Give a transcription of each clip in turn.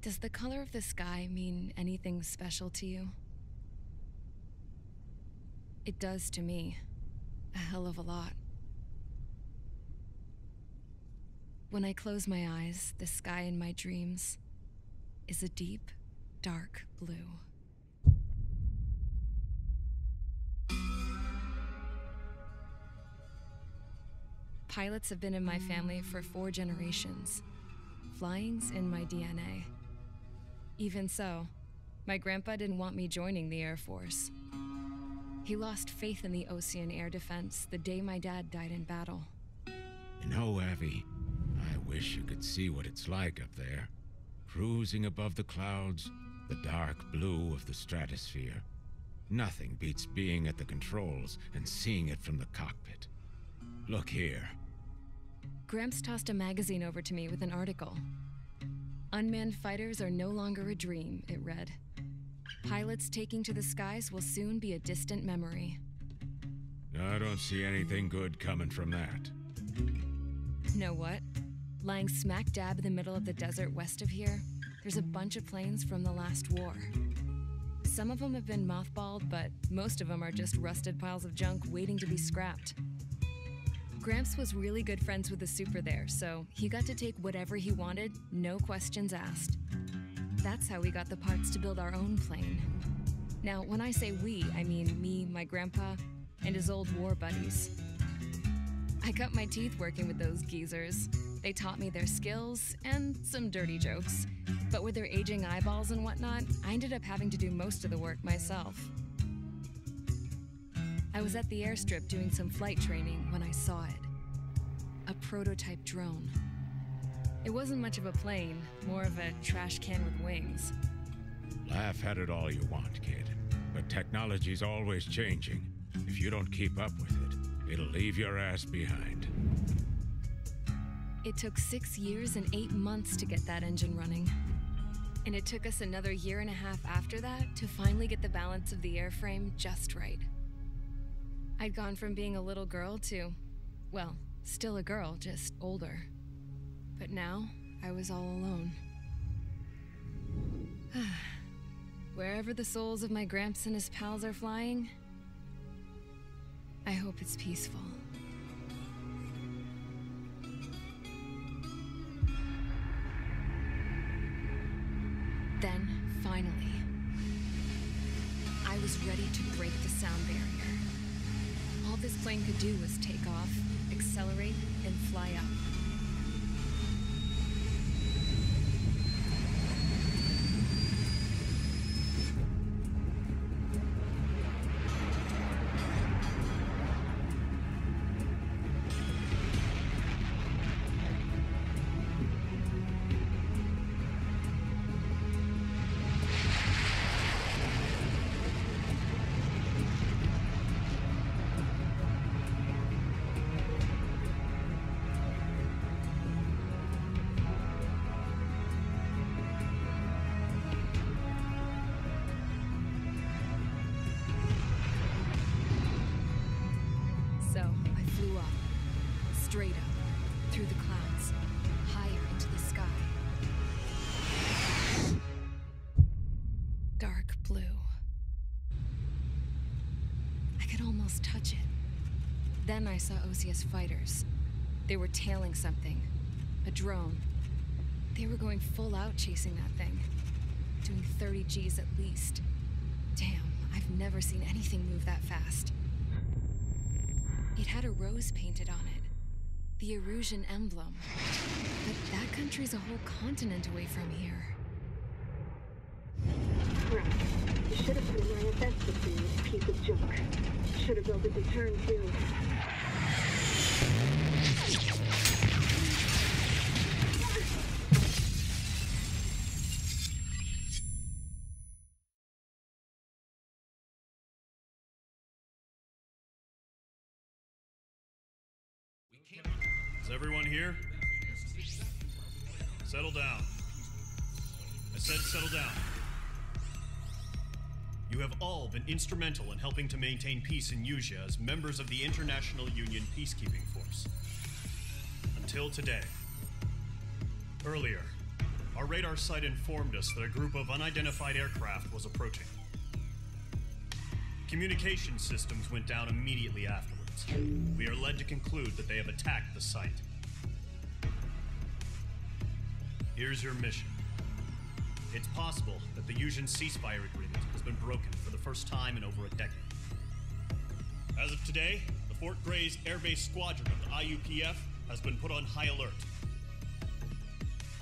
Does the color of the sky mean anything special to you? It does to me. A hell of a lot. When I close my eyes, the sky in my dreams is a deep, dark blue. Pilots have been in my family for 4 generations. Flying's in my DNA. Even so, my grandpa didn't want me joining the Air Force. He lost faith in the Ocean Air Defense the day my dad died in battle. You know, Abby, I wish you could see what it's like up there. Cruising above the clouds, the dark blue of the stratosphere. Nothing beats being at the controls and seeing it from the cockpit. Look here. Gramps tossed a magazine over to me with an article. Unmanned fighters are no longer a dream, it read. Pilots taking to the skies will soon be a distant memory. I don't see anything good coming from that. Know what? Lying smack dab in the middle of the desert west of here, there's a bunch of planes from the last war. Some of them have been mothballed, but most of them are just rusted piles of junk waiting to be scrapped. Gramps was really good friends with the super there, so he got to take whatever he wanted, no questions asked. That's how we got the parts to build our own plane. Now, when I say we, I mean me, my grandpa, and his old war buddies. I cut my teeth working with those geezers. They taught me their skills and some dirty jokes. But with their aging eyeballs and whatnot, I ended up having to do most of the work myself. I was at the airstrip doing some flight training when I saw it. A prototype drone. It wasn't much of a plane, more of a trash can with wings. Laugh at it all you want, kid. But technology's always changing. If you don't keep up with it, it'll leave your ass behind. It took 6 years and 8 months to get that engine running. And it took us another 1.5 years after that to finally get the balance of the airframe just right. I'd gone from being a little girl to, well, still a girl, just older. But now, I was all alone. Wherever the souls of my Gramps and his pals are flying, I hope it's peaceful. Then, finally, I was ready to break the sound barrier. All this plane could do was take off, accelerate, and fly up. Straight up, through the clouds, higher into the sky. Dark blue. I could almost touch it. Then I saw OCS fighters. They were tailing something. A drone. They were going full out chasing that thing. Doing 30 Gs at least. Damn, I've never seen anything move that fast. It had a rose painted on it. The Erusian emblem. But that country's a whole continent away from here. Crap. You should have put an IFS system in this piece of junk. Should have built a return too. Is everyone here? Settle down. I said settle down. You have all been instrumental in helping to maintain peace in Usea as members of the International Union Peacekeeping Force. Until today. Earlier, our radar site informed us that a group of unidentified aircraft was approaching. Communication systems went down immediately afterwards. We are led to conclude that they have attacked the site. Here's your mission. It's possible that the Yuuzhan ceasefire agreement has been broken for the first time in over a decade. As of today, the Fort Grays Air Base Squadron of the IUPF has been put on high alert.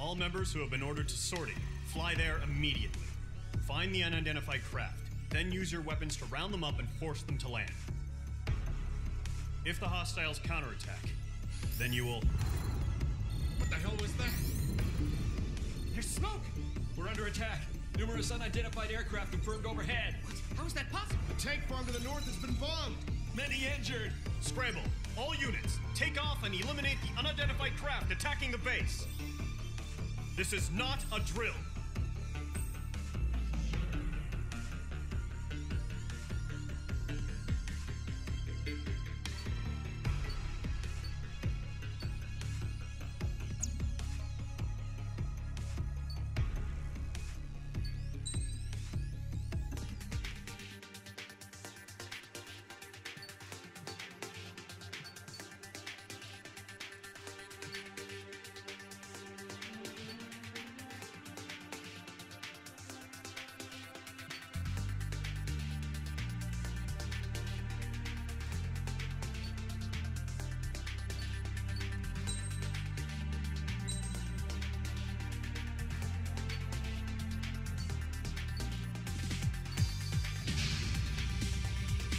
All members who have been ordered to sortie, fly there immediately. Find the unidentified craft, then use your weapons to round them up and force them to land. If the hostiles counterattack, then you will... What the hell was that? There's smoke! We're under attack. Numerous unidentified aircraft confirmed overhead. What? How is that possible? The tank farm to the north has been bombed. Many injured. Scramble. All units, take off and eliminate the unidentified craft attacking the base. This is not a drill.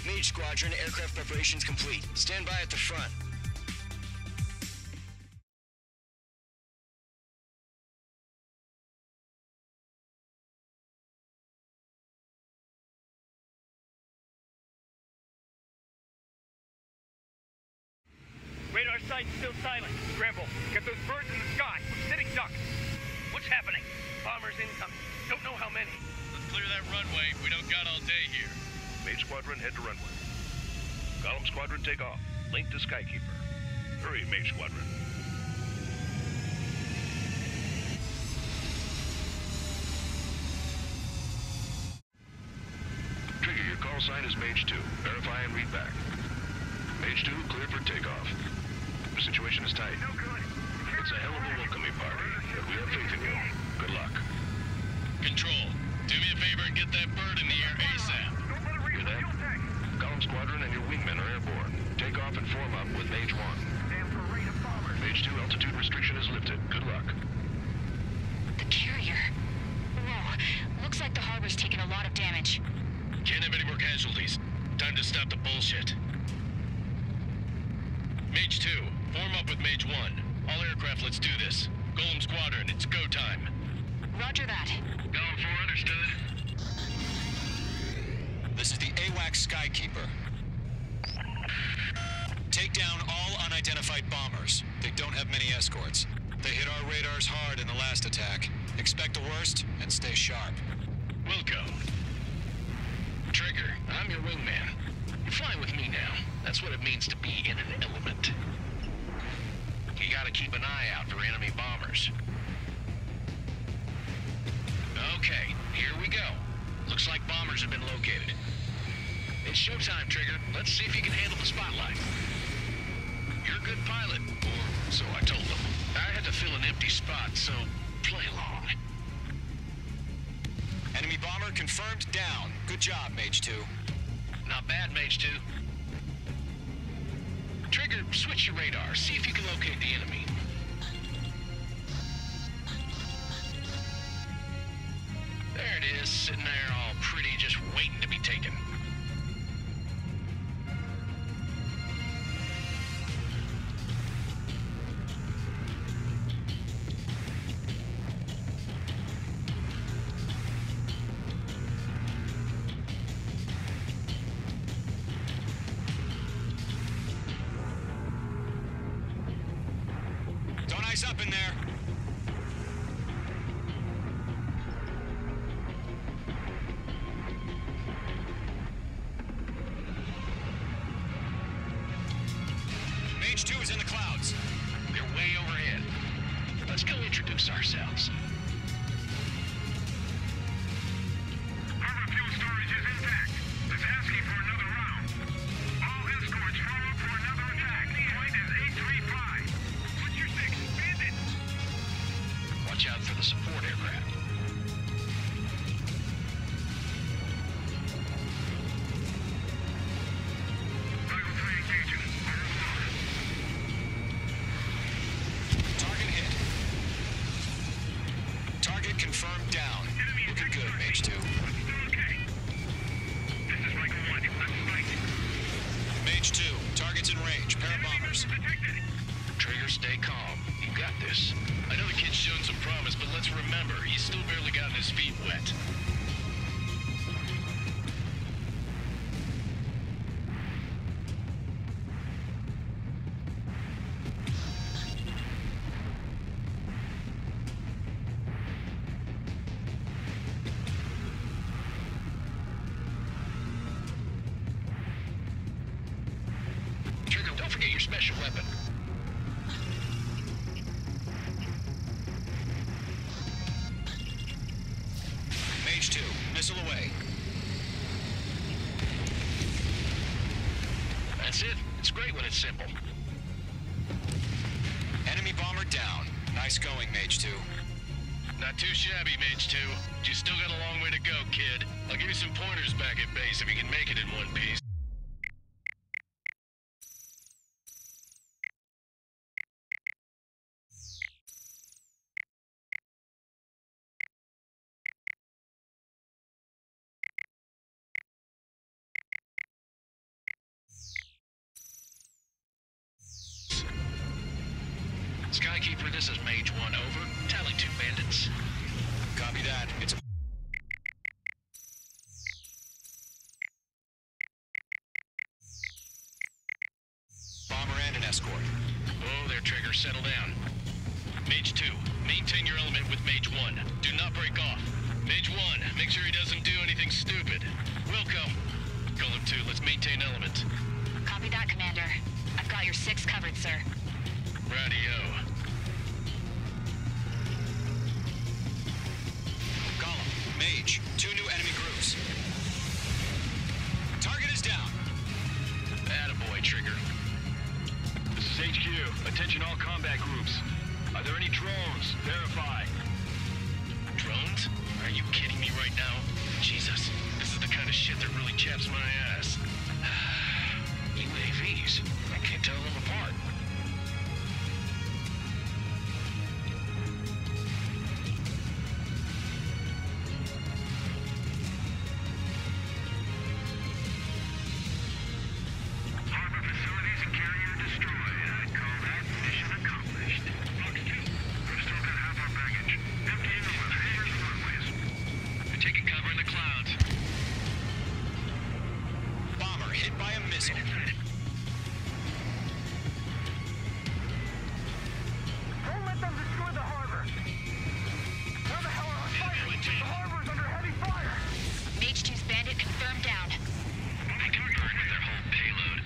Mage Squadron, aircraft preparations complete. Stand by at the front. Radar site's still silent. Scramble. Get those birds in the sky. We're sitting ducks. What's happening? Bombers incoming. Don't know how many. Let's clear that runway. We don't got all day here. Mage Squadron, head to runway. Column Squadron, take off. Link to Skykeeper. Hurry, Mage Squadron. Trigger, your call sign is Mage 2. Verify and read back. Mage 2, clear for takeoff. The situation is tight. No good. It's a hell of a welcoming party, but we have faith in you. Good luck. Control, do me a favor and get that bird in the air ASAP. Hear that? Column Squadron and your wingmen are airborne. Take off and form up with Mage 1. Mage 2, altitude restriction is lifted. Good luck. The carrier. Whoa. Looks like the harbor's taken a lot of damage. Can't have any more casualties. Time to stop the bullshit. Mage 2, form up with Mage 1. All aircraft, let's do this. Golem Squadron, it's go time. Roger that. Golem 4, understood. This is the AWACS Skykeeper. Take down all unidentified bombers. They don't have many escorts. They hit our radars hard in the last attack. Expect the worst and stay sharp. Wilco. Trigger, I'm your wingman. You're flying with me now. That's what it means to be in an element. You gotta keep an eye out for enemy bombers. Okay, here we go. Looks like bombers have been located. It's showtime, Trigger. Let's see if you can handle the spotlight. You're a good pilot, or so I told them. I had to fill an empty spot, so play along. Enemy bomber confirmed down. Good job, Mage 2. Not bad, Mage 2. Trigger, switch your radar. See if you can locate the enemy. There it is, sitting there all pretty, just waiting to be taken. Don't ice up in there. Mage 2 is in the clouds. They're way overhead. Let's go introduce ourselves. Mage 2. Mage 2, target's in range. Pair of bombers. Trigger, stay calm. You got this. I know the kid's shown some promise, but let's remember, he's still barely gotten his feet wet. Trigger, don't forget your special weapon. Mage 2, missile away. That's it. It's great when it's simple. Enemy bomber down. Nice going, Mage 2. Not too shabby, Mage 2. But you still got a long way to go, kid. I'll give you some pointers back at base if you can make it in one piece. Skykeeper, this is Mage 1, over. Tally 2 bandits. Copy that. It's a... bomber and an escort. Oh, there, Trigger. Settle down. Mage 2, maintain your element with Mage 1. Do not break off. Mage 1, make sure he doesn't do anything stupid. Wilco, Golem 2, let's maintain element. Copy that, Commander. I've got your 6 covered, sir. Radio. Golem, Mage, 2 new enemy groups. Target is down. Attaboy, Trigger. This is HQ. Attention all combat groups. Are there any drones? Verify. Drones? Are you kidding me right now? Jesus, this is the kind of shit that really chaps my ass. UAVs. I can't tell them apart. Harbor facilities and carrier destroyed. I'd call that mission accomplished. Fox 2, we've still got half our baggage. Emptying the weather. Here's the runways. We're taking cover in the clouds. Bomber hit by a missile. Don't let them destroy the harbor. Where the hell are our fighters? The harbor's under heavy fire. Mage 2's bandit confirmed down. They can burn with their whole payload.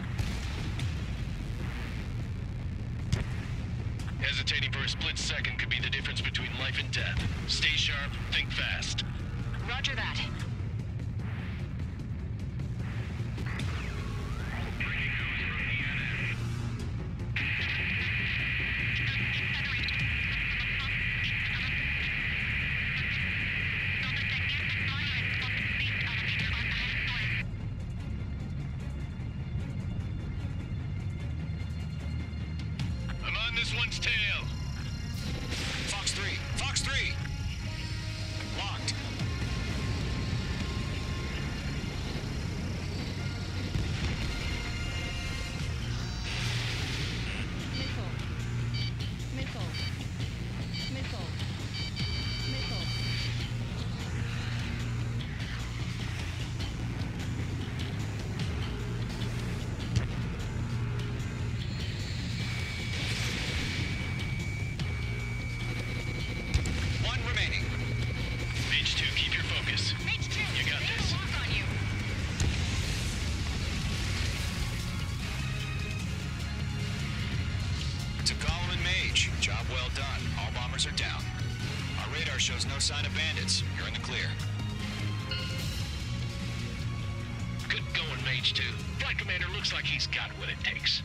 Hesitating for a split second could be the difference between life and death. Stay sharp, think fast. Roger that. I'm on this one's tail. Fox 3, Fox 3. Locked. One remaining. Mage 2, keep your focus. Mage 2, You got they have this. a lock on you. To Golem and Mage, job well done. All bombers are down. Our radar shows no sign of bandits. You're in the clear. Good going, Mage 2. Flight Commander looks like he's got what it takes.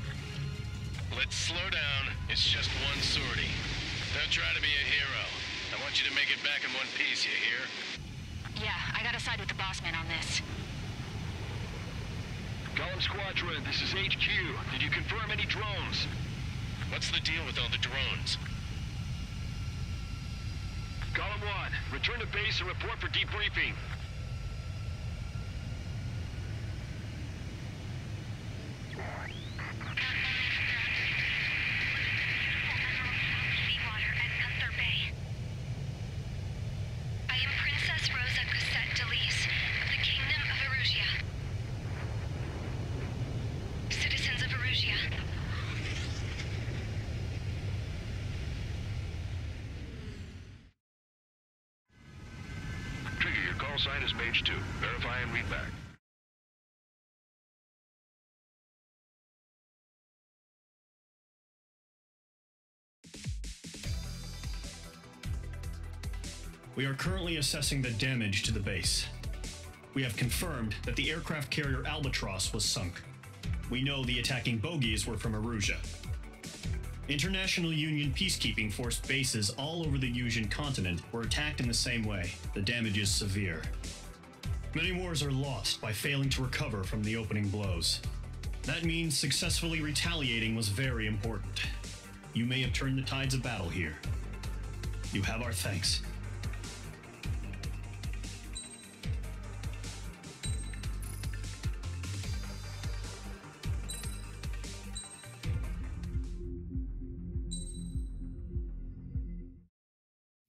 Let's slow down. It's just one sortie. Don't try to be a hero. I want you to make it back in one piece, you hear? Yeah, I gotta side with the boss man on this. Golem Squadron, this is HQ. Did you confirm any drones? What's the deal with all the drones? Column 1, return to base and report for debriefing. Sign is page 2. Verify and read back. We are currently assessing the damage to the base. We have confirmed that the aircraft carrier Albatross was sunk. We know the attacking bogies were from Erusia. International Union peacekeeping force bases all over the Yusian continent were attacked in the same way. The damage is severe. Many wars are lost by failing to recover from the opening blows. That means successfully retaliating was very important. You may have turned the tides of battle here. You have our thanks.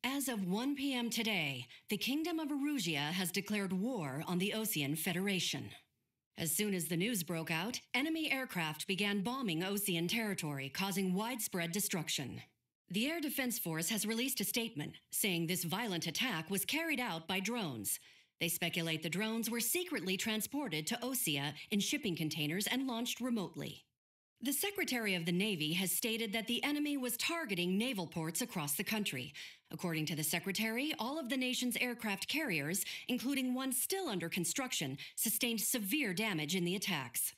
As of 1 p.m. today, the Kingdom of Erusia has declared war on the Osean Federation. As soon as the news broke out, enemy aircraft began bombing Osean territory, causing widespread destruction. The Air Defense Force has released a statement saying this violent attack was carried out by drones. They speculate the drones were secretly transported to Osea in shipping containers and launched remotely. The Secretary of the Navy has stated that the enemy was targeting naval ports across the country. According to the Secretary, all of the nation's aircraft carriers, including one still under construction, sustained severe damage in the attacks.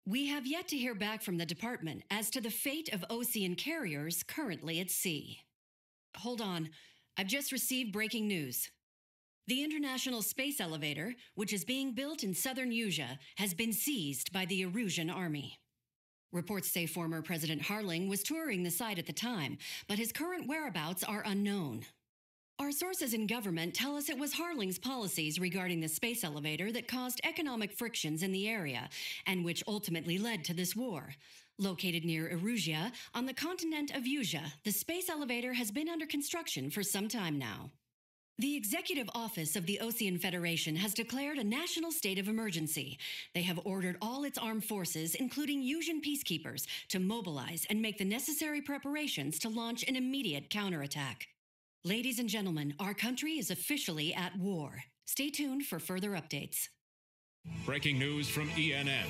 We have yet to hear back from the department as to the fate of Osean carriers currently at sea. Hold on, I've just received breaking news. The International Space Elevator, which is being built in southern Yusia, has been seized by the Erusian Army. Reports say former President Harling was touring the site at the time, but his current whereabouts are unknown. Our sources in government tell us it was Harling's policies regarding the space elevator that caused economic frictions in the area, and which ultimately led to this war. Located near Erusia, on the continent of Yusia, the space elevator has been under construction for some time now. The Executive Office of the Osean Federation has declared a national state of emergency. They have ordered all its armed forces, including Yusian peacekeepers, to mobilize and make the necessary preparations to launch an immediate counterattack. Ladies and gentlemen, our country is officially at war. Stay tuned for further updates. Breaking news from ENN.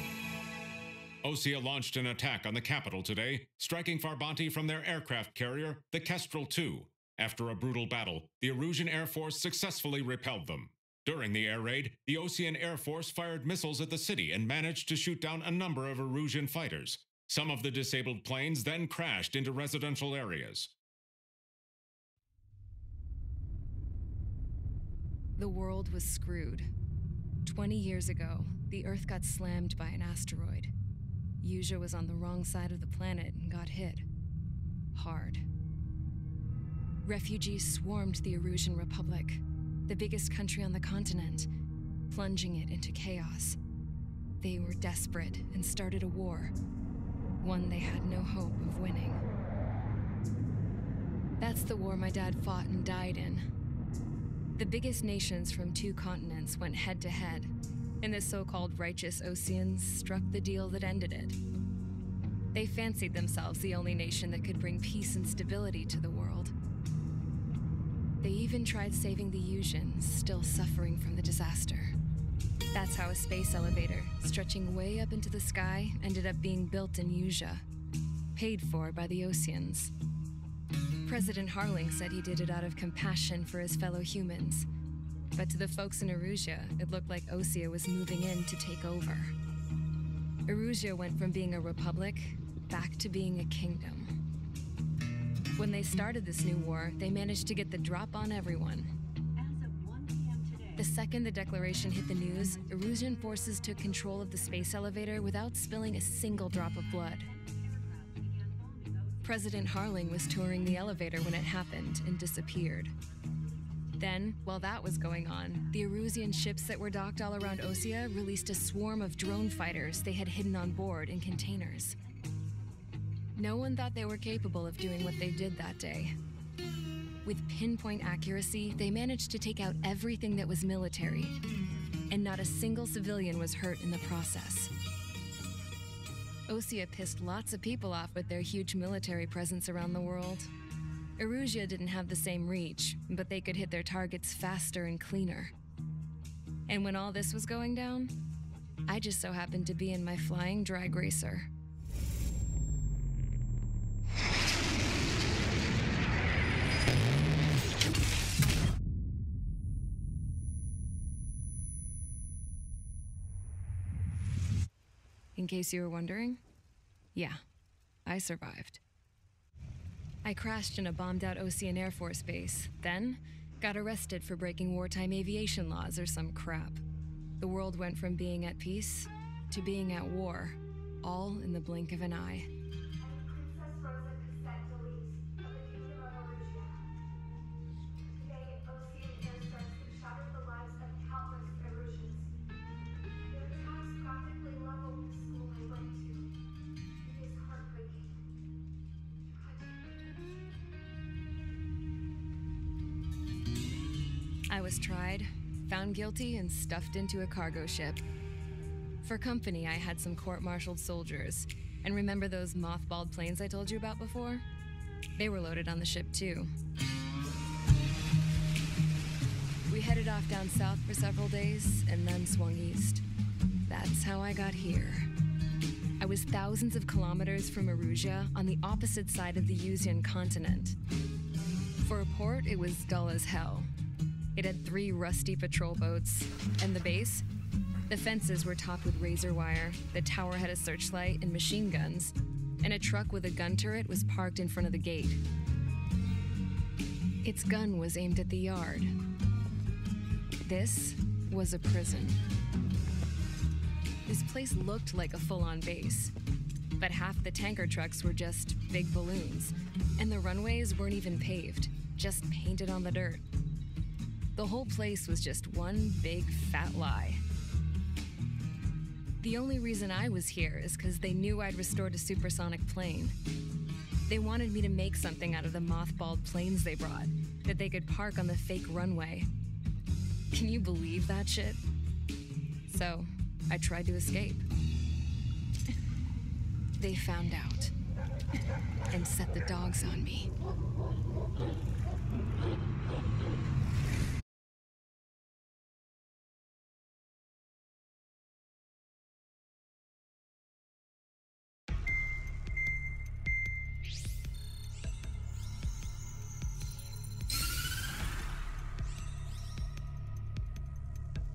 Osea launched an attack on the capital today, striking Farbanti from their aircraft carrier, the Kestrel II. After a brutal battle, the Erusian Air Force successfully repelled them. During the air raid, the Osean Air Force fired missiles at the city and managed to shoot down a number of Erusian fighters. Some of the disabled planes then crashed into residential areas. The world was screwed. 20 years ago, the Earth got slammed by an asteroid. Yusia was on the wrong side of the planet and got hit. Hard. Refugees swarmed the Erusian Republic, the biggest country on the continent, plunging it into chaos. They were desperate and started a war, one they had no hope of winning. That's the war my dad fought and died in. The biggest nations from 2 continents went head-to-head, and the so-called righteous Oseans struck the deal that ended it. They fancied themselves the only nation that could bring peace and stability to the world. They even tried saving the Yusians, still suffering from the disaster. That's how a space elevator, stretching way up into the sky, ended up being built in Yusia, paid for by the Oseans. President Harling said he did it out of compassion for his fellow humans. But to the folks in Erusia, it looked like Osea was moving in to take over. Erusia went from being a republic back to being a kingdom. When they started this new war, they managed to get the drop on everyone. As of 1 p.m. today, The second the declaration hit the news, Erusian forces took control of the space elevator without spilling a single drop of blood. President Harling was touring the elevator when it happened and disappeared. Then, while that was going on, the Erusian ships that were docked all around Osea released a swarm of drone fighters they had hidden on board in containers. No one thought they were capable of doing what they did that day. With pinpoint accuracy, they managed to take out everything that was military, and not a single civilian was hurt in the process. Osea pissed lots of people off with their huge military presence around the world. Erusia didn't have the same reach, but they could hit their targets faster and cleaner. And when all this was going down, I just so happened to be in my flying drag racer. In case you were wondering, yeah, I survived. I crashed in a bombed-out Osean Air Force base, then got arrested for breaking wartime aviation laws or some crap. The world went from being at peace to being at war, all in the blink of an eye. I was tried, found guilty, and stuffed into a cargo ship. For company, I had some court-martialed soldiers. And remember those mothballed planes I told you about before? They were loaded on the ship, too. We headed off down south for several days, and then swung east. That's how I got here. I was thousands of kilometers from Erusia, on the opposite side of the Usian continent. For a port, it was dull as hell. It had 3 rusty patrol boats, and the base? The fences were topped with razor wire, the tower had a searchlight and machine guns, and a truck with a gun turret was parked in front of the gate. Its gun was aimed at the yard. This was a prison. This place looked like a full-on base, but half the tanker trucks were just big balloons, and the runways weren't even paved, just painted on the dirt. The whole place was just one big fat lie. The only reason I was here is because they knew I'd restored a supersonic plane. They wanted me to make something out of the mothballed planes they brought, that they could park on the fake runway. Can you believe that shit? So, I tried to escape. They found out, and set the dogs on me.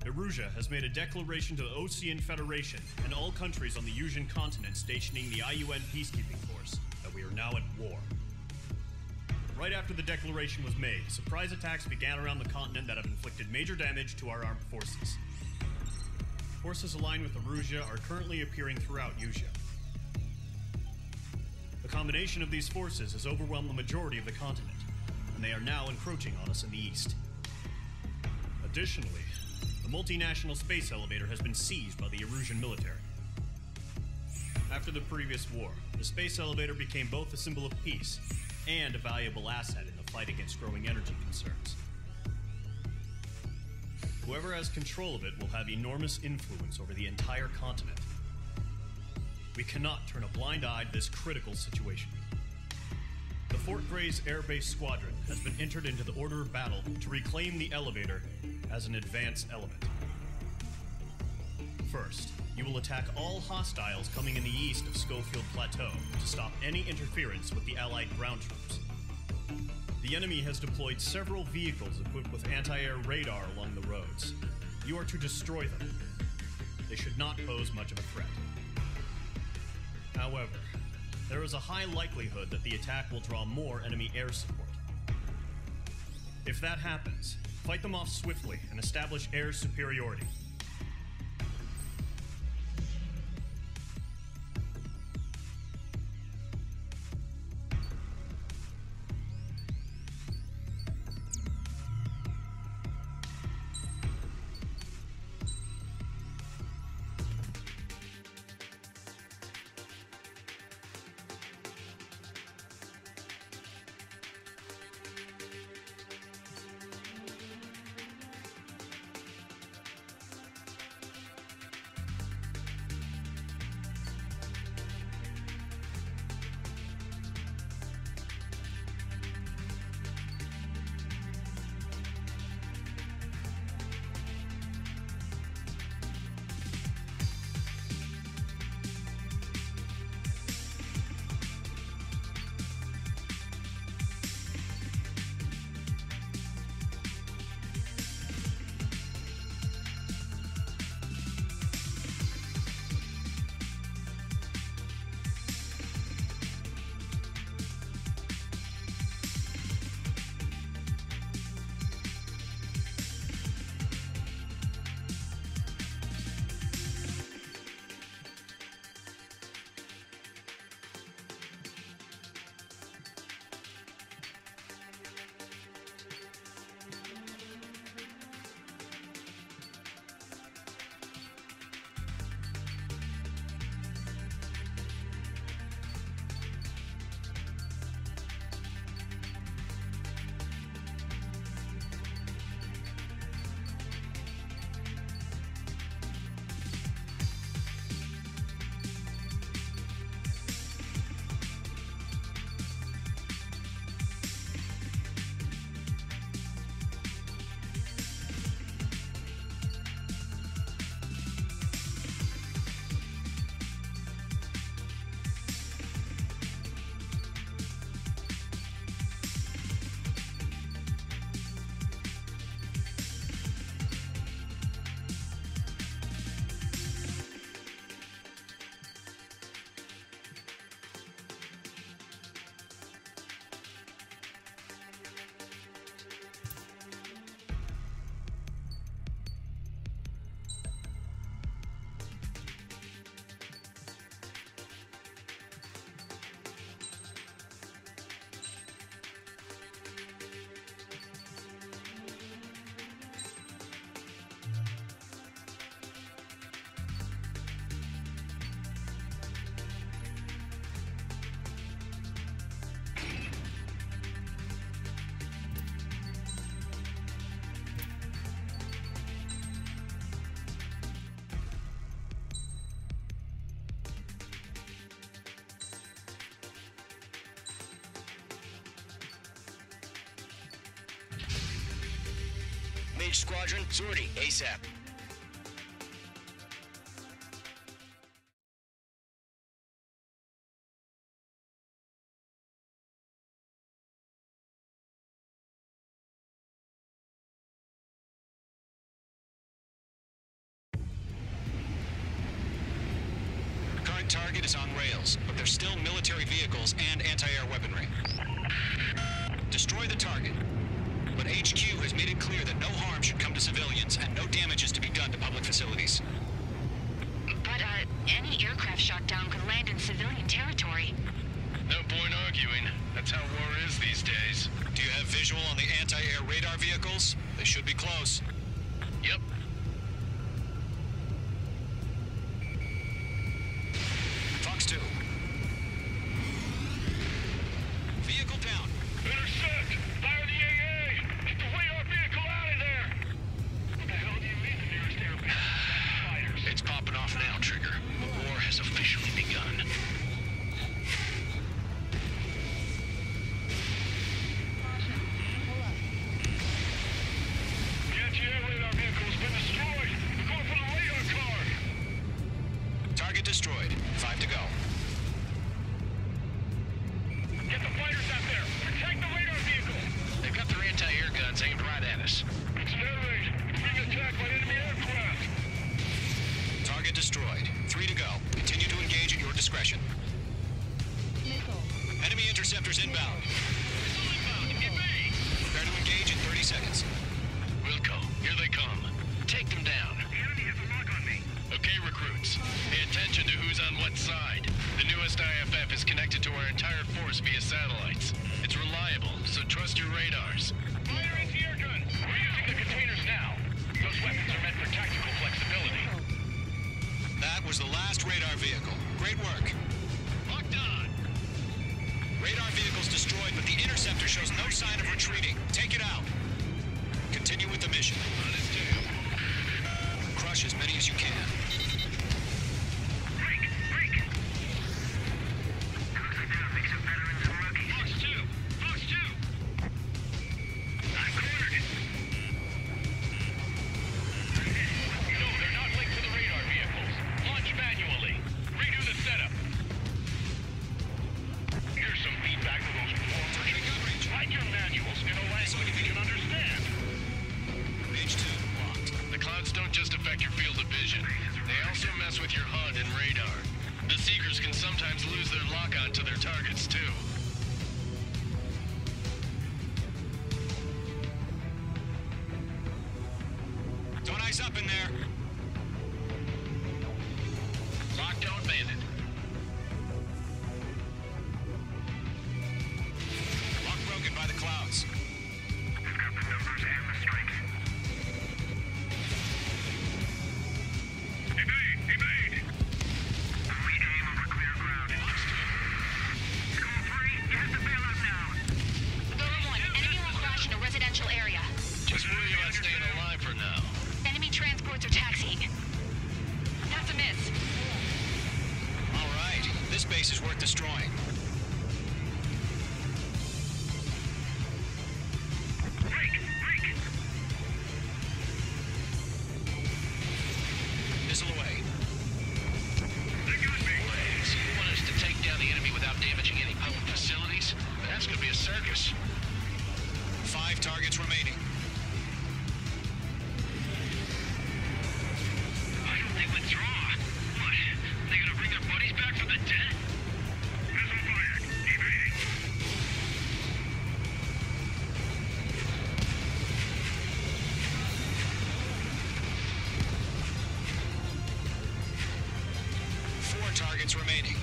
Erusia has made a declaration to the Osean Federation and all countries on the Usian continent stationing the IUN peacekeeping force that we are now at war. Right after the declaration was made, surprise attacks began around the continent that have inflicted major damage to our armed forces. Forces aligned with Erusia are currently appearing throughout Usia. The combination of these forces has overwhelmed the majority of the continent, and they are now encroaching on us in the east. Additionally, the multinational space elevator has been seized by the Erusian military. After the previous war, the space elevator became both a symbol of peace and a valuable asset in the fight against growing energy concerns. Whoever has control of it will have enormous influence over the entire continent. We cannot turn a blind eye to this critical situation. The Fort Gray's Air Base Squadron has been entered into the order of battle to reclaim the elevator as an advance element. First, you will attack all hostiles coming in the east of Schofield Plateau to stop any interference with the Allied ground troops. The enemy has deployed several vehicles equipped with anti-air radar along the roads. You are to destroy them. They should not pose much of a threat. However, there is a high likelihood that the attack will draw more enemy air support. If that happens, fight them off swiftly and establish air superiority. Engage squadron. Sortie, ASAP. Current target is on rails, but there's still military vehicles and anti-air weaponry. Destroy the target. But HQ has made it clear that no harm should come to civilians and no damage is to be done to public facilities. But, any aircraft shot down could land in civilian territory. No point arguing. That's how war is these days. Do you have visual on the anti-air radar vehicles? They should be close. Yep. Fox 2. Vehicle down. Intercept! Fire the AA! Get the radar vehicle out of there! What the hell do you mean the nearest airbase? Fighters. It's popping off now, Trigger. The war has officially begun. The anti-air radar vehicle's been destroyed! We're going for the radar car! Target destroyed. 5 to go. Get the fighters out there! Protect the radar vehicle! They've got their anti-air guns aimed right at us. It's an air raid! It's being attacked by enemy aircraft! Target destroyed. 3 to go. Continue to engage at your discretion. Enemy interceptors inbound. Prepare to engage in 30 seconds. Wilco, here they come. Take them down. The enemy has a lock on me! Okay, recruits. Pay attention to who's on what side. The newest IFF is connected to our entire force via satellites. It's reliable, so trust your radars. Fire anti-air gun! We're using the containers now. Those weapons are meant for tactical flexibility. That was the last radar vehicle. Great work. Locked on! Radar vehicle's destroyed, but the interceptor shows no sign of retreating. Take it out. Continue with the mission. On its tail. Crush as many as you can. Break! Break! Fox 2! Fox 2! I'm cornered! No, they're not linked to the radar vehicles. Launch manually. Redo the setup. Here's some feedback to those performers. Write your manuals in a language you can understand. Page 2 locked. The clouds don't just affect your field of vision. They also mess with your HUD and radar. The Seekers can sometimes lose their lock-on to their targets, too. Don't ice up in there. Lockdown bandit. Lock broken by the clouds. We've got the numbers and the strength. Evade! Evade! We aim over clear ground. Call 3, you have to bail out now. Golden 1, enemy will crash in a residential area. Just worry about staying alive for now. Enemy transports are taxiing. That's a miss. All right. This base is worth destroying. Break! Break! Missile away. They got me! So you want us to take down the enemy without damaging any public facilities? That's gonna be a circus. 5 targets remaining. Why don't they withdraw? What? They gonna bring their buddies back from the dead? Missile fired! Evade! Four targets remaining.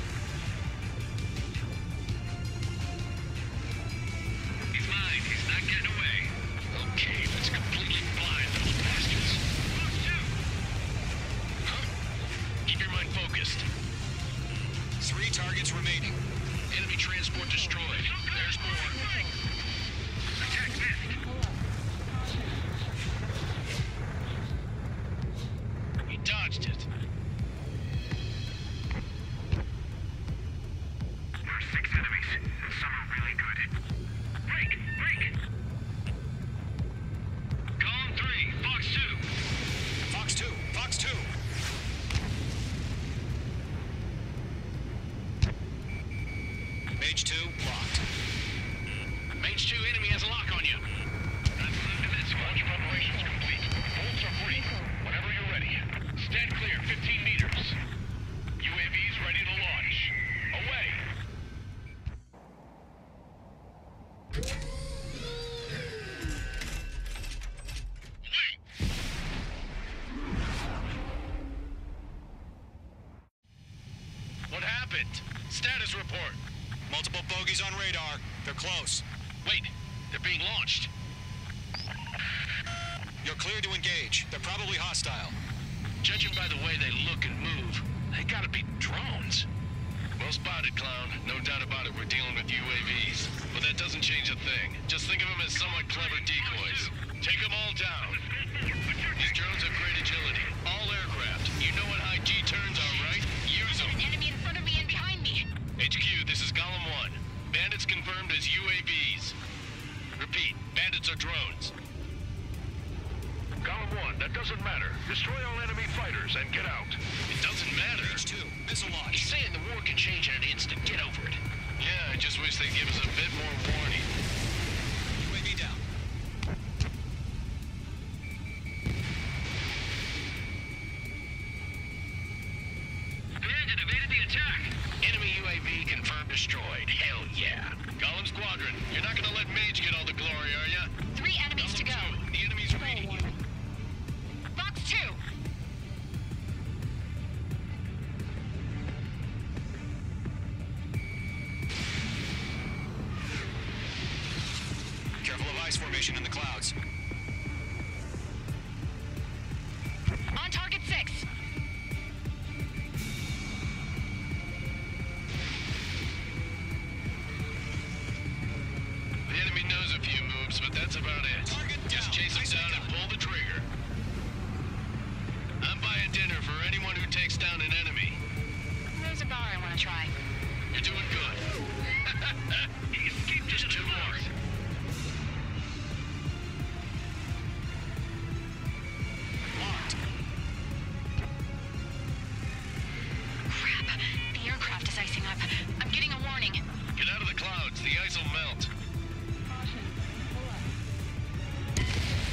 He's mine. He's not getting away. Okay, let's completely blind those bastards. Fox 2! Huh? Keep your mind focused. 3 targets remaining. Enemy transport destroyed. There's more. Attack missed! He dodged it. There's 6 enemies, and some are really good. Break! Break! Column 3, Page 2, locked. Page 2, enemy has a lock on you. Launch preparations complete. Bolts are free. Whenever you're ready. Stand clear, 15 meters. UAVs ready to launch. Away! What happened? Status report. Multiple bogies on radar. They're close. Wait, they're being launched. You're clear to engage. They're probably hostile. Judging by the way they look and move, they gotta be drones. Well spotted, clown. No doubt about it, we're dealing with UAVs. But that doesn't change a thing. Just think of them as somewhat clever decoys. Take them all down. These drones have great agility. All aircraft. You know what high G turns are, right? Use them. An enemy in front of me and behind me. HQ, this is Golem 1. Bandits confirmed as UAVs. Repeat, bandits are drones. Golem 1, that doesn't matter. Destroy all enemy fighters and get out. It doesn't matter. Page 2, missile launch. He's saying the war can change in an instant. Get over it. Yeah, I just wish they'd give us a bit more warning. UAV down. Bandit evaded the attack. Enemy UAV confirmed destroyed. Hell yeah. Golem Squadron, you're not gonna let Mage get all the glory, are ya? 3 enemies to go. Golem 2, the enemy's reading you. Box 2. Careful of ice formation in the clouds. On target 6. The enemy knows a few moves, but that's about it. Just chase them down and pull the trigger. I'm buying dinner for anyone who takes down an enemy. There's a bar I want to try. You're doing good. Just 2 more. Locked. Crap. The aircraft is icing up. I'm getting a warning. Get out of the clouds. The ice will melt.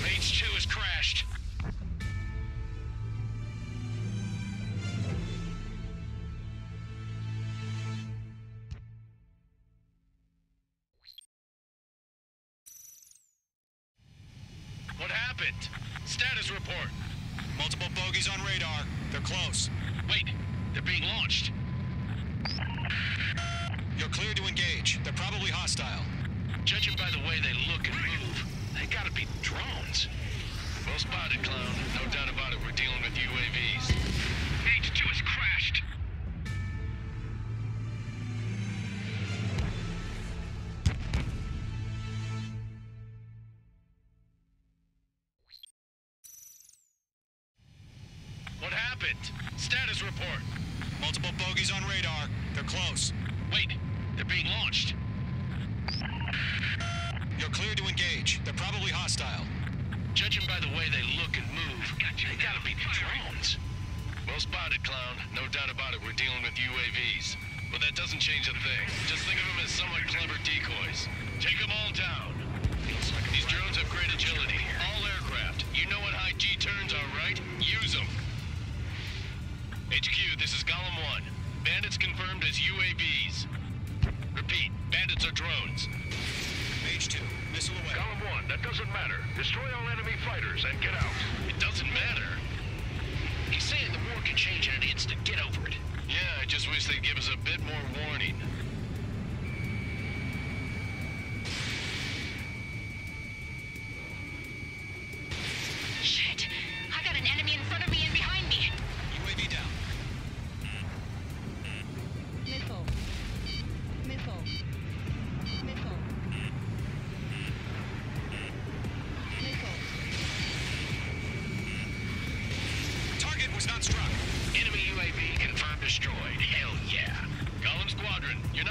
Page 2 has crashed. What happened? Status report. Multiple bogies on radar. They're close. Wait, they're being launched. You're clear to engage. They're probably hostile. Judging by the way they look and move, they gotta be drones. Well spotted, clown. No doubt about it, we're dealing with UAVs. Page 2 has crashed. What happened? Status report. Multiple bogies on radar. They're close. Wait, they're being launched. You're clear to engage. They're probably hostile. Judging by the way they look and move, they gotta be drones. Well spotted, clown. No doubt about it, we're dealing with UAVs. But that doesn't change a thing. Just think of them as somewhat clever decoys. Take them all down. These drones have great agility. All aircraft. You know what high G turns are, right? Use them. HQ, this is Golem 1. Bandits confirmed as UAVs. Repeat, bandits are drones. Page 2, missile away. Golem 1, that doesn't matter. Destroy all enemy fighters and get out. It doesn't matter. He's saying the war can change in an instant. Get over it. Yeah, I just wish they'd give us a bit more warning. Shit. I got an enemy in front of me and behind me. UAV down. Missile. Missile. Missile. Missile. Target was not struck. Enemy UAV confirmed destroyed. Hell yeah. Golem Squadron, you're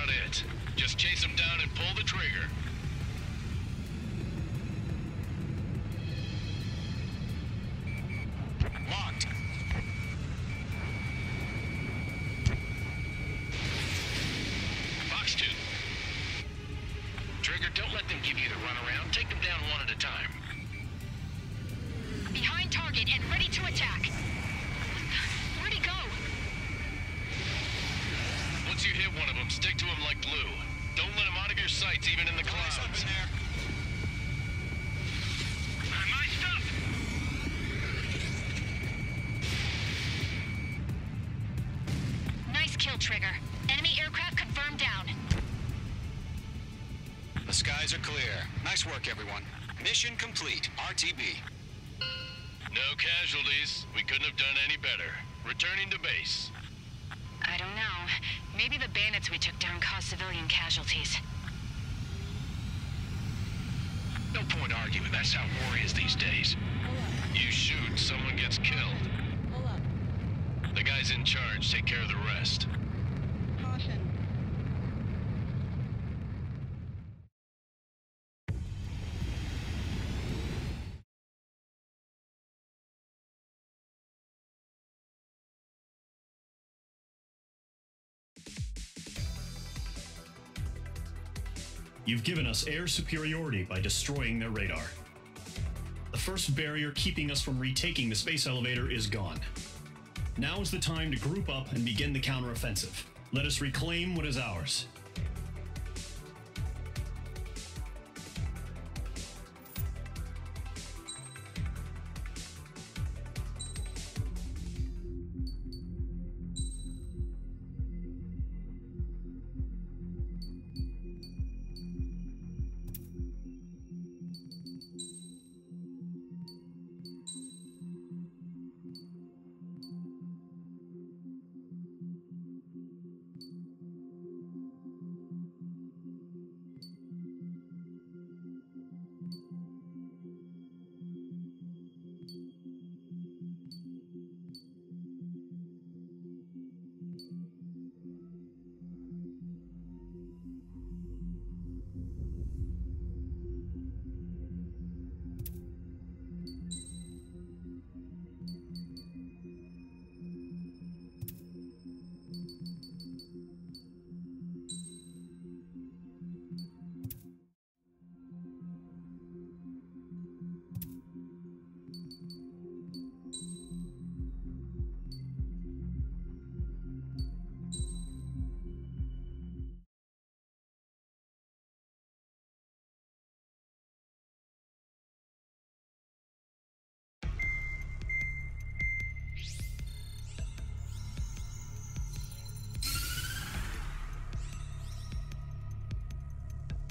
about it. Just chase them down and pull the trigger. Locked. Fox 2. Trigger, don't let them give you the runaround. Take them down one at a time. Behind target and ready to attack. Where'd he go? Once you hit one of them, stick to him like glue. Don't let him out of your sights, even in the clouds. Up in there. My stuff! Nice kill, Trigger. Enemy aircraft confirmed down. The skies are clear. Nice work, everyone. Mission complete. RTB. No casualties. We couldn't have done any better. Returning to base. I don't know. Maybe the bandits we took down caused civilian casualties. No point arguing. That's how war is these days. You shoot, someone gets killed. Hold up. The guys in charge take care of the rest. Caution. You've given us air superiority by destroying their radar. The first barrier keeping us from retaking the space elevator is gone. Now is the time to group up and begin the counteroffensive. Let us reclaim what is ours.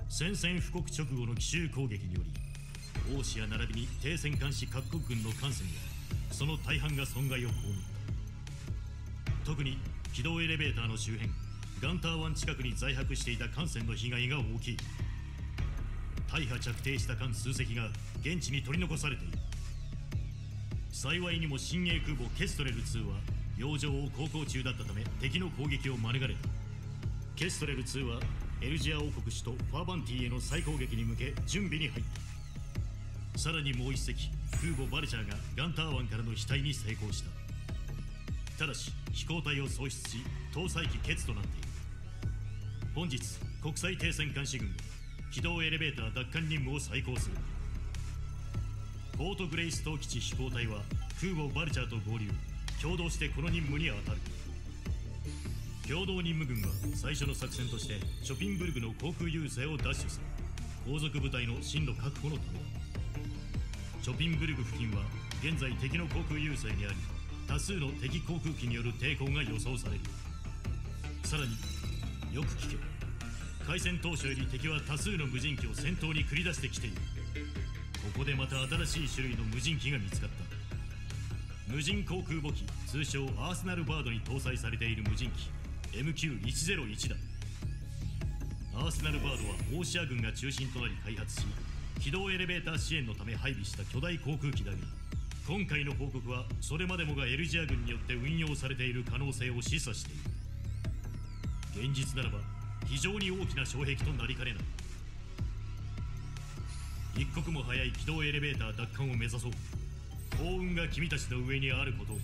宣戦布告直後の奇襲攻撃により、欧シア並びに停戦監視各国軍の艦船やその大半が損害を被った。特に軌道エレベーターの周辺、ガンター湾近くに在泊していた艦船の被害が大きい。大破着底した艦数隻が現地に取り残されている。幸いにも新鋭空母ケストレル2は洋上を航行中だったため敵の攻撃を免れた。ケストレル2はエルジア王国首都ファーバンティへの再攻撃に向け準備に入った。さらにもう一隻空母バルチャーがガンター湾からの飛対に成功した。ただし飛行体を喪失し搭載機欠となっている。本日国際停戦監視軍が軌道エレベーター奪還任務を再行する。ポートグレイス島基地飛行隊は空母バルチャーと合流、共同してこの任務に当たる。共同任務軍は最初の作戦としてショピンブルグの航空優勢を奪取する。後続部隊の進路確保のためだ。ショピンブルグ付近は現在敵の航空優勢にあり、多数の敵航空機による抵抗が予想される。さらによく聞け、開戦当初より敵は多数の無人機を戦闘に繰り出してきている。ここでまた新しい種類の無人機が見つかった。無人航空母機通称アーセナルバードに搭載されている無人機MQ-101 だ。アーセナルバードはオーシア軍が中心となり開発し、軌道エレベーター支援のため配備した巨大航空機だが、今回の報告はそれまでもがエルジア軍によって運用されている可能性を示唆している。現実ならば非常に大きな障壁となりかねない。一刻も早い軌道エレベーター奪還を目指そう。幸運が君たちの上にあることを。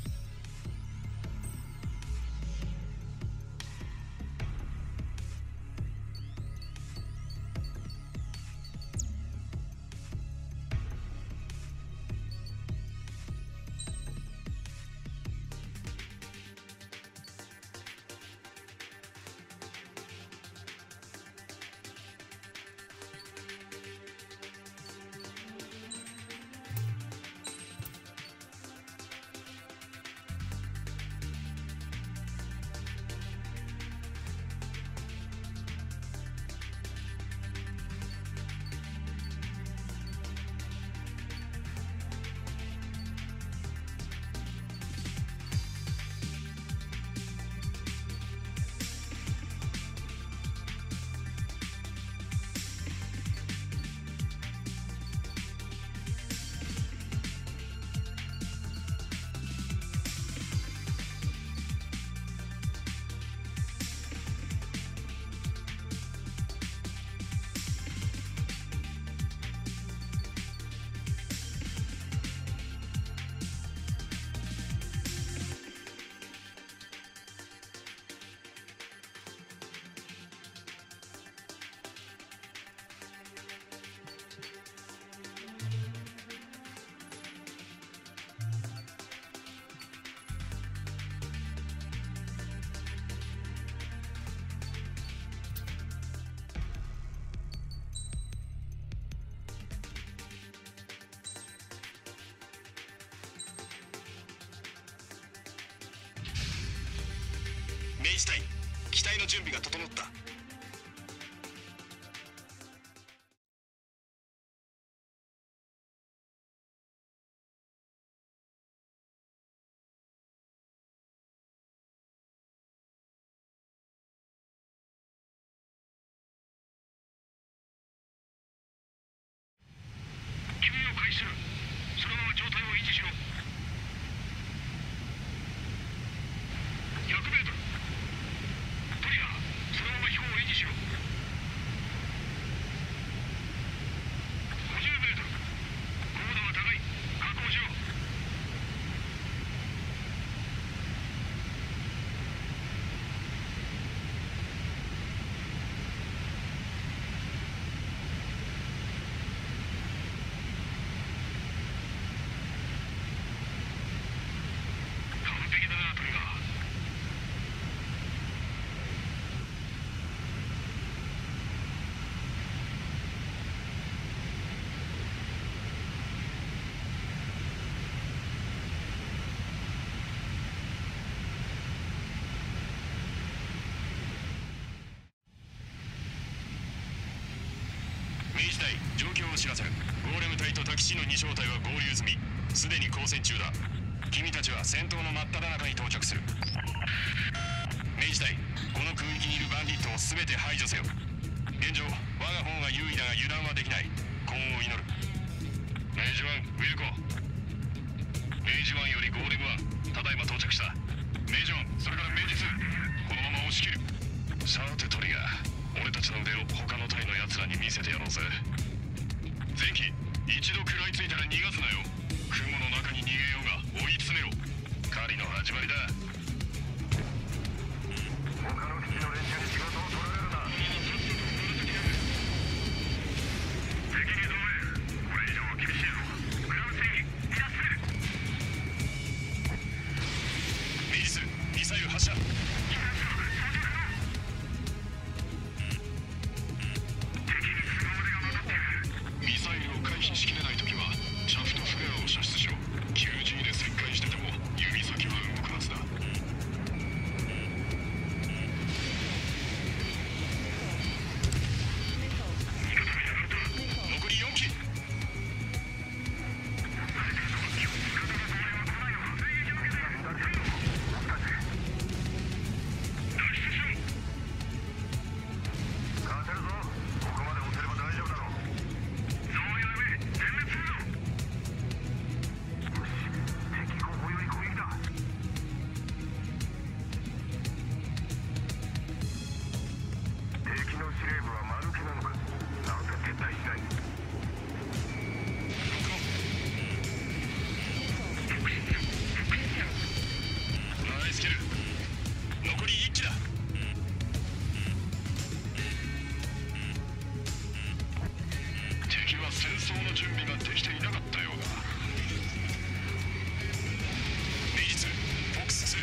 明治隊、機体の準備が整った。給油を開始する。そのまま状態を維持しろ。100メートル。トリガー、そのまま飛行を維持しろ。50メートル。高度は高い。確保しろ。完璧だな、トリガー。明治隊、状況を知らせる。ゴーレム隊とタキシの2小隊は合流済み。すでに交戦中だ。君たちは戦闘の真っ只中に到着する。明治隊、この空域にいるバンディットを全て排除せよ。現状、我が方が優位だが油断はできない。幸運を祈る。明治湾、ウィルコ。明治湾よりゴーレム湾、ただいま到着した。明治湾、それから明治2、このまま押し切る。さてトリガー、俺たちの腕を他の隊の奴らに見せてやろうぜ。前期、一度食らいついたら逃がすなよ。雲の中に逃げようが追い詰めろ。狩りの始まりだ。他の基地の連中に仕事を取られるな。敵に止め。準備ができていなかったようだ。明日フォックス2。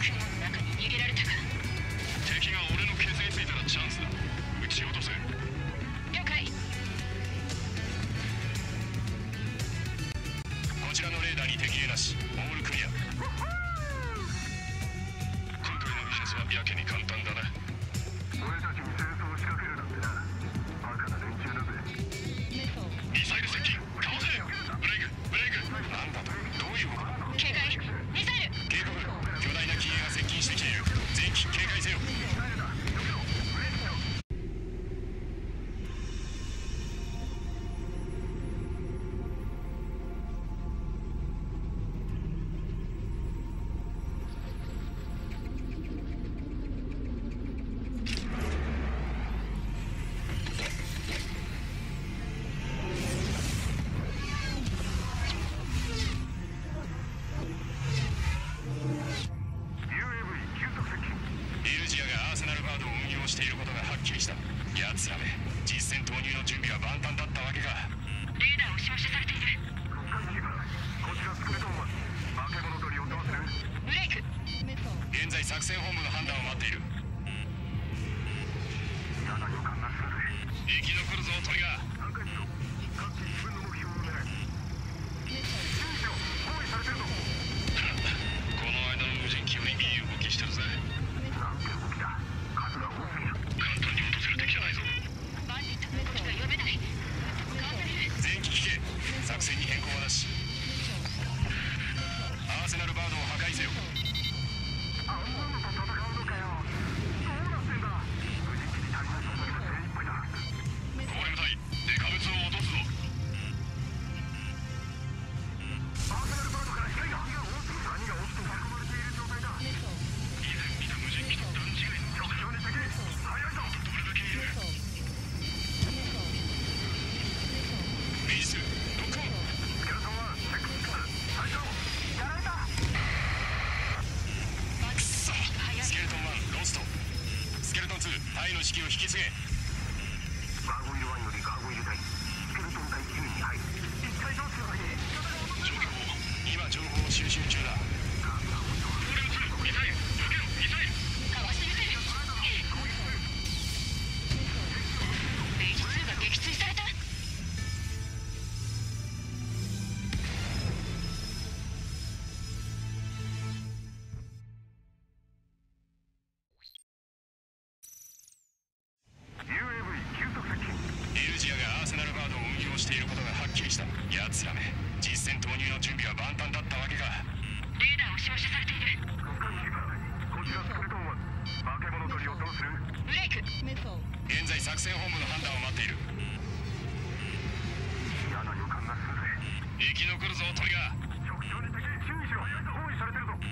雲の中に逃げられたか。敵が俺のケツについたらチャンスだ。撃ち落とせ。了解。こちらのレーダーに敵影なし。オールクリア。今回の技術はやけに簡単だな。俺たちに戦争を仕掛けるなんてな。バカな連中だぜ。ミサイル接近。かわせ。ブレイクブレイク。なんだと。どういうことだ。警戒。ミサイル。警告。巨大な機影が接近してきている。全機警戒せよ。していることがはっきりした。奴らめ、実戦投入の準備は万端だったわけか。レーダーを照射されている。こちらスクレトンは化け物鳥をどうする？ブレイク。現在作戦本部の判断を待っている。嫌な予感がするぜ。生き残るぞトリガー。3回しろ。各自自分の目標を狙え。注意しろ。包囲されてるぞ。この間の無人機よりいい動きしてるぜ。なんて動きだ。数が多すぎる。簡単に落とせる敵じゃないぞ。バンディットの動きが読めない。かわされる。全機聞け。作戦に変更はなし。アーセナルバードを破壊せよ。あんなのと戦うのかよ。どうなってんだ。無人機に対応するだけで精一杯だ。ゴーレム隊、デカブツを落とすぞ。アーセナルバードから光が。何が起きて囲まれている状態だ。以前見た無人機と段違いの。直上に敵。早いぞ。どれだけいる？メイジス、ロックオン。スケルトンはチェックス最初。やられた。くっそ。スケルトン1ロスト。スケルトン2隊の指揮を引き継げ。ガーゴイル1よりガーゴイル隊。スケルトン隊9に入る。一体どうすればいい？状況。今情報を収集中だ。ゴーレム2、ミサイル。避けろ、ミサイル。かわしてみせる。メイジ2が撃墜された。エルジアがアーセナルバードを運用していることがはっきりした。奴らめ、実戦投入の準備は万端だったわけか。レーダーを照射されている。こちらスクレトンは化け物鳥をどうする？ブレイク。現在作戦本部の判断を待っている。嫌な予感がするぜ。生き残るぞトリガー。直上に敵。注意しろ。包囲されてるぞ。こ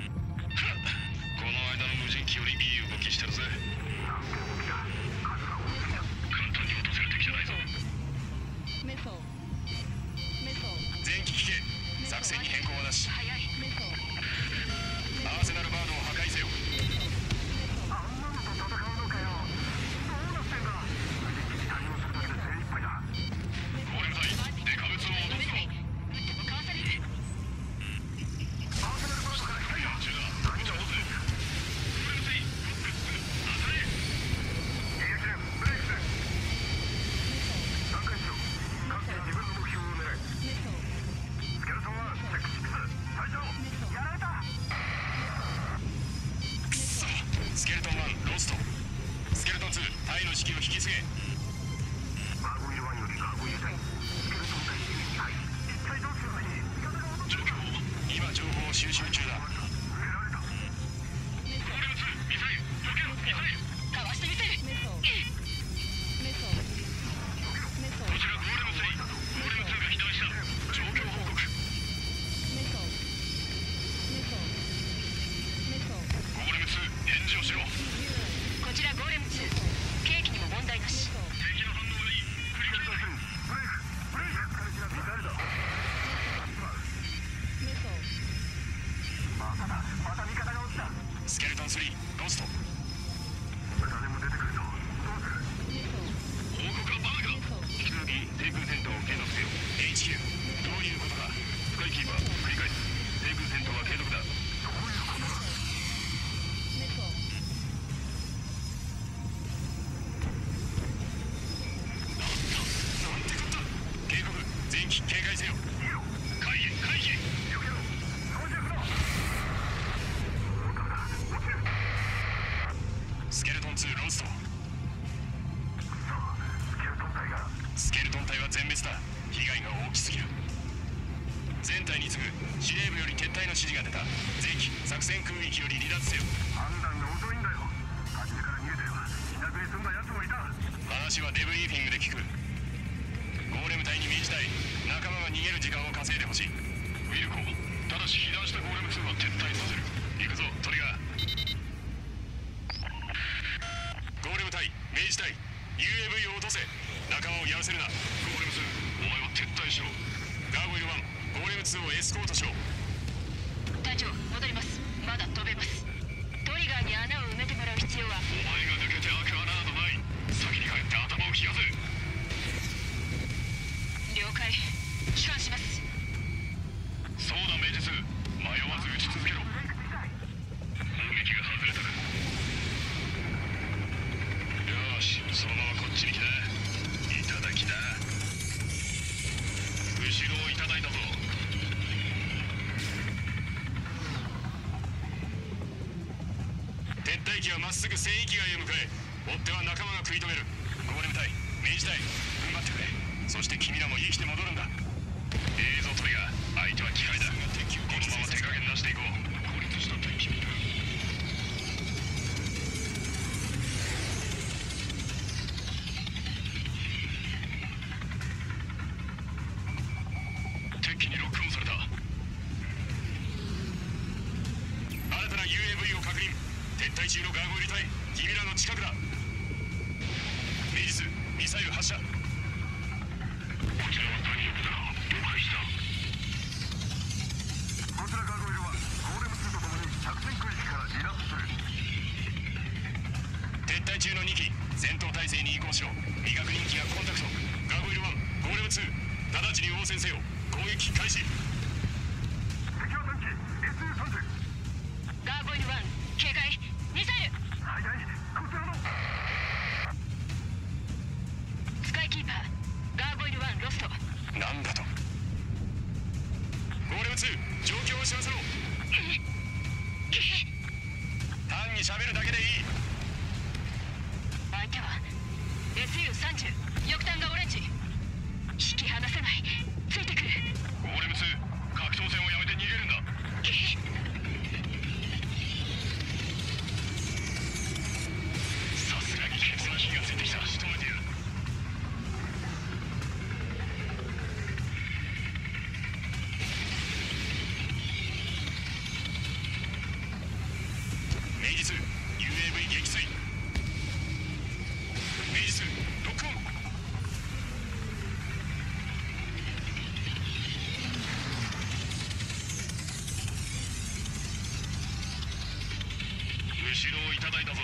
の間の無人機よりいい動きしてるぜ。なんて動きだ。数が多すぎる。簡単に落とせる敵じゃないぞ。全機聞け。作戦に変更はなし。早い。アーセナルバードを破壊せよ。あんなのと戦うのかよ。どうなってんだ。無人機に対応するだけで精一杯だ。ゴーレム隊、デカブツを落とすぞ。撃ってもかわされる。アーセナルバードから光が。中だ。撃ち落とせ。ゴーレム隊、当たれ。逃げ切れ。ブレイクせ。3回しろ。各自自分の目標を狙え。スケルトンはチェック6最初。やられた。くっそ。スケルトン1ロスト。スケルトン2隊の指揮を引き継げ。ガーゴイル1よりガーゴイル隊。スケルトン隊9に入る。一体どうすればいい？状況。今情報を収集中だ。触れられた。ゴーレム2、ミサイル。避けろ、ミサイル。かわしてみせる。こちらゴーレム3。ゴーレム2が被弾した。状況報告。ゴーレム2、返事をしろ。こちらゴーレム2。兵器にも問題なし。敵の反応がいい。振り切りたい。ブレイク。彼氏がミサイルだ。3ゴースト。誰も出てくるぞ。どうする？報告はバカか。引き続き低空戦闘を継続せよ。 HQ どういうことか。スカイキーパー繰り返す。低空戦闘は継続だ。どういうことだ？なんてこった。警告全機警戒せよ。会議よけろ。到着だ。スケルトン2ロスト。スケルトン隊は全滅だ。被害が大きすぎる。全隊に次ぐ司令部より撤退の指示が出た。全機作戦空域より離脱せよ。判断が遅いんだよ。初めから逃げてればいなくり済んだ奴もいた。話はデブリーフィングで聞く。ゴーレム隊に命じたい。仲間が逃げる時間を稼いでほしい。ウィルコ、ただし避難したゴーレム2は撤退させる。行くぞトリガー。ゴーレム隊命じたい。 UAV を落とせ。仲間をやらせるな。ゴーレム2、お前は撤退しろ。ガーゴイル1ゴーレム2をエスコートしろ。隊長、戻ります。まだ飛べます。トリガーに穴を埋めてもらう必要は。お前が抜けて開く穴などない。先に帰って頭を冷やせ。了解。帰還します。そうだ名実、迷わず撃ち続けろ。砲撃が外れたな。よし、そのままこっちに来な。いただきだ。後ろをいただいたぞ。撤退機はまっすぐ戦域外へ向かえ。追っては仲間が食い止める。ゴーレム隊命じたい。踏ん張ってくれ。そして君らも生きて戻るんだ。ええぞトリガー、相手は機械だ。このまま手加減なしでいこう。孤立した敵機だ。敵機にロックオンされた。新たな UAV を確認。撤退中のガーゴイル隊、君らの近くだ。メジスミサイル発射。こちらは大丈夫だ。了解した。こちらガーゴイルはゴーレム2と共に作戦区域から離脱する。撤退中の2機戦闘態勢に移行しろ。未確認機がコンタクト。ガーゴイル1ゴーレム2直ちに応戦せよ。攻撃開始。敵は3機 SU-30。ガーゴイル1警戒。ミサイル。はいはい、こちらのスカイキーパーガーゴイル1ロスト。なんだと。ゴーレム2状況を知らせろ。単に喋るだけでいい。相手は SU-30。翼端がオレンジ。引き離せない。ついてくる。ゴーレム2、格闘戦をやめて逃げるんだ。さすがにケツは火がついてきた。仕留めてやる。メイジス UAV 撃墜。メイジスロックオン。後ろをいただいたぞ。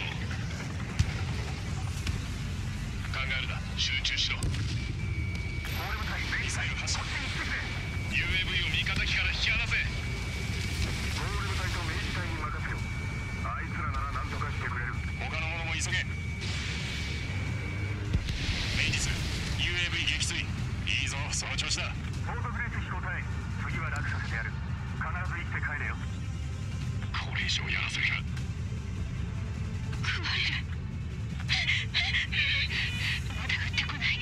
考えるな、集中しろ。ゴーレム隊ミサイル発射。こっちに来てくれ。 UAV を味方機から引き離せ。ゴーレム隊と明治隊に任せよ。あいつらなら何とかしてくれる。他の者も急げ。メイジス UAV 撃墜。いいぞ、その調子だ。フォートグレース飛行隊、次は楽させてやる。必ず生きて帰れよ。これ以上やらせるか。食われる。まだ撃ってこない。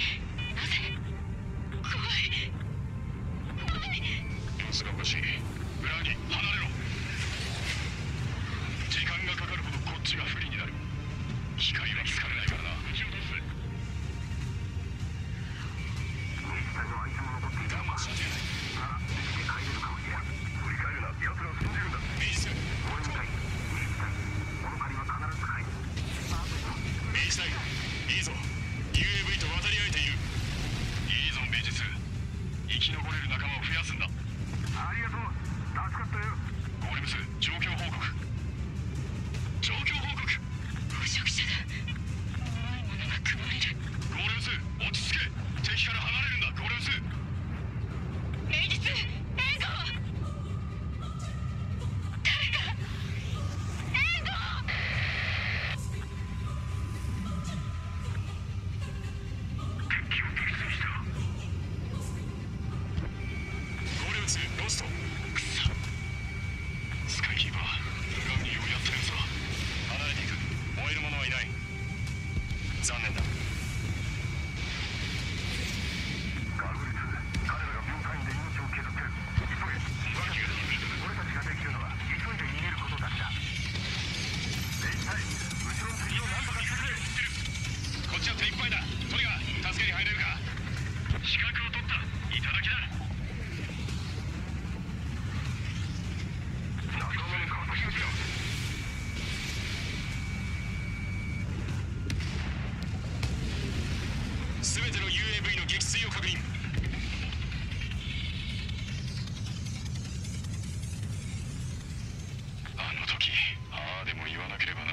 確認。あの時ああでも言わなければな。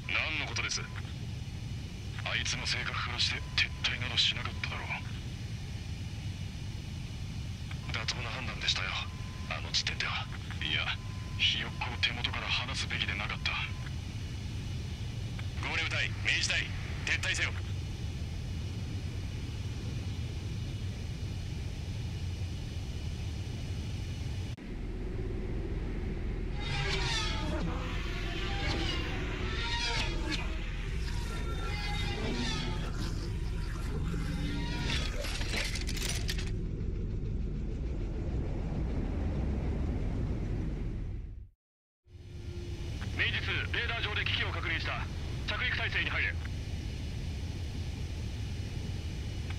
何のことです？あいつの性格からして撤退などしなかっただろう。妥当な判断でしたよ、あの時点では。いや、ひよっこを手元から離すべきでなかった。号令部隊、明治隊、撤退せよ。レーダー上で機器を確認した。着陸態勢に入れ。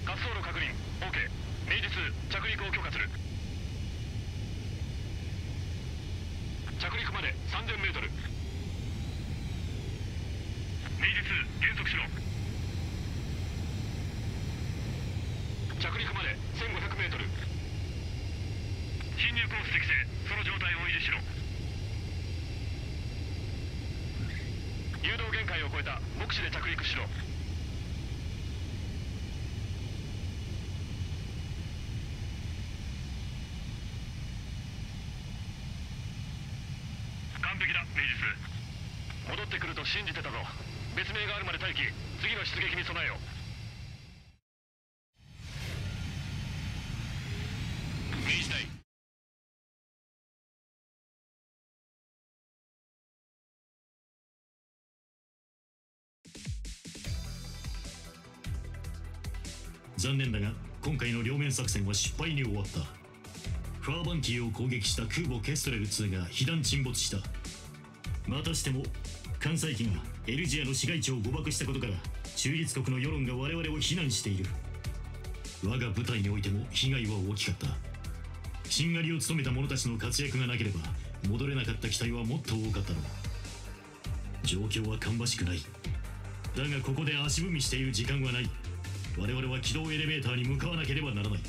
滑走路確認 OK。 明治2、着陸を許可する。着陸まで 3000m。 明治2、減速しろ。着陸まで 1500m。 進入コース適正。その状態を維持しろ。誘導限界を超えた。目視で着陸しろ。完璧だ、明治2。戻ってくると信じてたぞ。別名があるまで待機。次の出撃に備えよう。明治隊。残念だが今回の両面作戦は失敗に終わった。ファーバンキーを攻撃した空母ケストレル2が被弾沈没した。またしても艦載機がエルジアの市街地を誤爆したことから中立国の世論が我々を非難している。我が部隊においても被害は大きかった。しんがりを務めた者たちの活躍がなければ戻れなかった機体はもっと多かったろう。状況は芳しくない。だがここで足踏みしている時間はない。我々は軌道エレベーターに向かわなければならない。